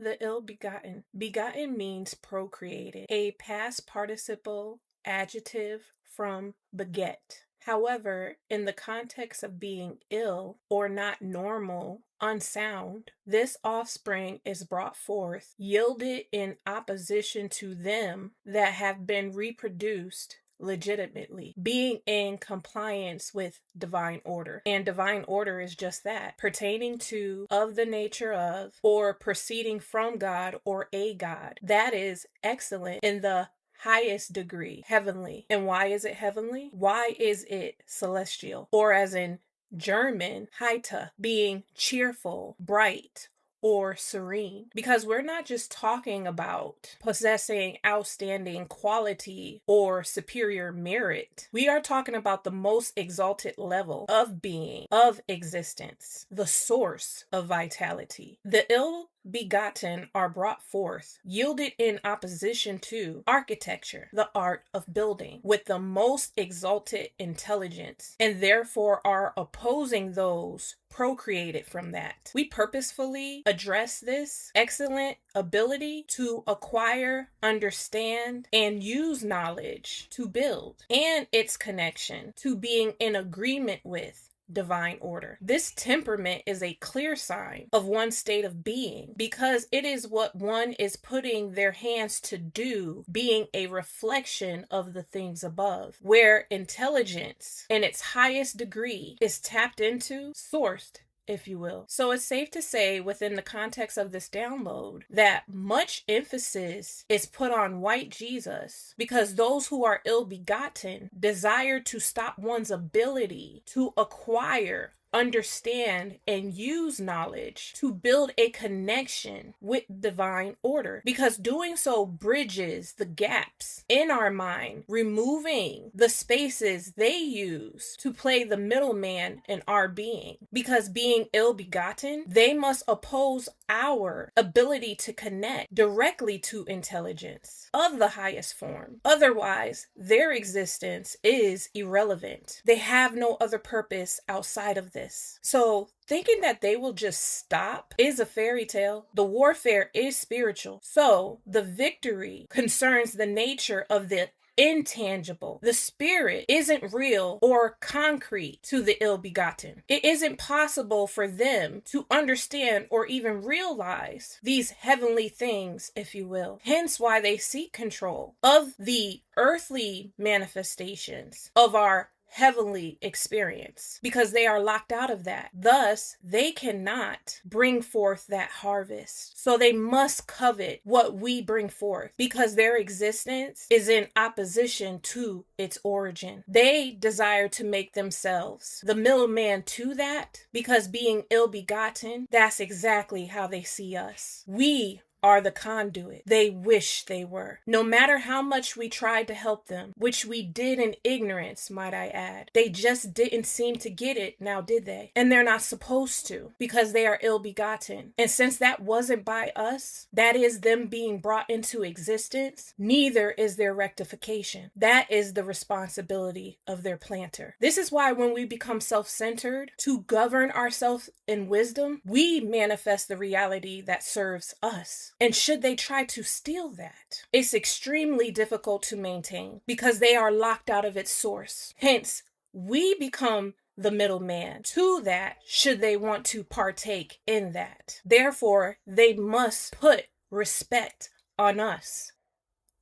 The ill begotten. Begotten means procreated, a past participle adjective from beget. However, in the context of being ill or not normal, unsound, this offspring is brought forth, yielded in opposition to them that have been reproduced legitimately, being in compliance with divine order. And divine order is just that, pertaining to, of the nature of, or proceeding from God or a God. That is excellent in the highest degree, heavenly. And why is it heavenly? Why is it celestial? Or as in German, heiter, being cheerful, bright, or serene. Because we're not just talking about possessing outstanding quality or superior merit. We are talking about the most exalted level of being, of existence, the source of vitality. The ill begotten are brought forth, yielded in opposition to architecture, the art of building, with the most exalted intelligence, and therefore are opposing those procreated from that. We purposefully address this excellent ability to acquire, understand, and use knowledge to build, and its connection to being in agreement with divine order. This temperament is a clear sign of one's state of being because it is what one is putting their hands to do, being a reflection of the things above, where intelligence in its highest degree is tapped into, sourced, if you will. So it's safe to say within the context of this download that much emphasis is put on white Jesus because those who are ill-begotten desire to stop one's ability to acquire, understand, and use knowledge to build a connection with divine order, because doing so bridges the gaps in our mind, removing the spaces they use to play the middleman in our being. Because being ill-begotten, they must oppose our ability to connect directly to intelligence of the highest form. Otherwise, their existence is irrelevant. They have no other purpose outside of this. So thinking that they will just stop is a fairy tale. The warfare is spiritual. So the victory concerns the nature of the intangible. The spirit isn't real or concrete to the ill-begotten. It isn't possible for them to understand or even realize these heavenly things, if you will. Hence why they seek control of the earthly manifestations of our heavenly experience, because they are locked out of that. Thus, they cannot bring forth that harvest. So they must covet what we bring forth because their existence is in opposition to its origin. They desire to make themselves the middleman to that because being ill-begotten, that's exactly how they see us. We are the conduit they wish they were. No matter how much we tried to help them, which we did in ignorance, might I add, they just didn't seem to get it, now did they? And they're not supposed to, because they are ill-begotten. And since that wasn't by us, that is them being brought into existence, neither is their rectification. That is the responsibility of their planter. This is why when we become self-centered to govern ourselves in wisdom, we manifest the reality that serves us. And should they try to steal that, it's extremely difficult to maintain because they are locked out of its source. Hence, we become the middleman to that should they want to partake in that. Therefore, they must put respect on us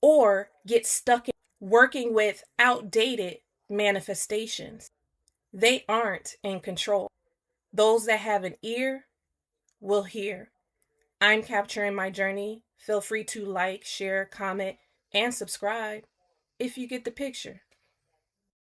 or get stuck in working with outdated manifestations. They aren't in control. Those that have an ear will hear. I'm capturing my journey. Feel free to like, share, comment, and subscribe if you get the picture.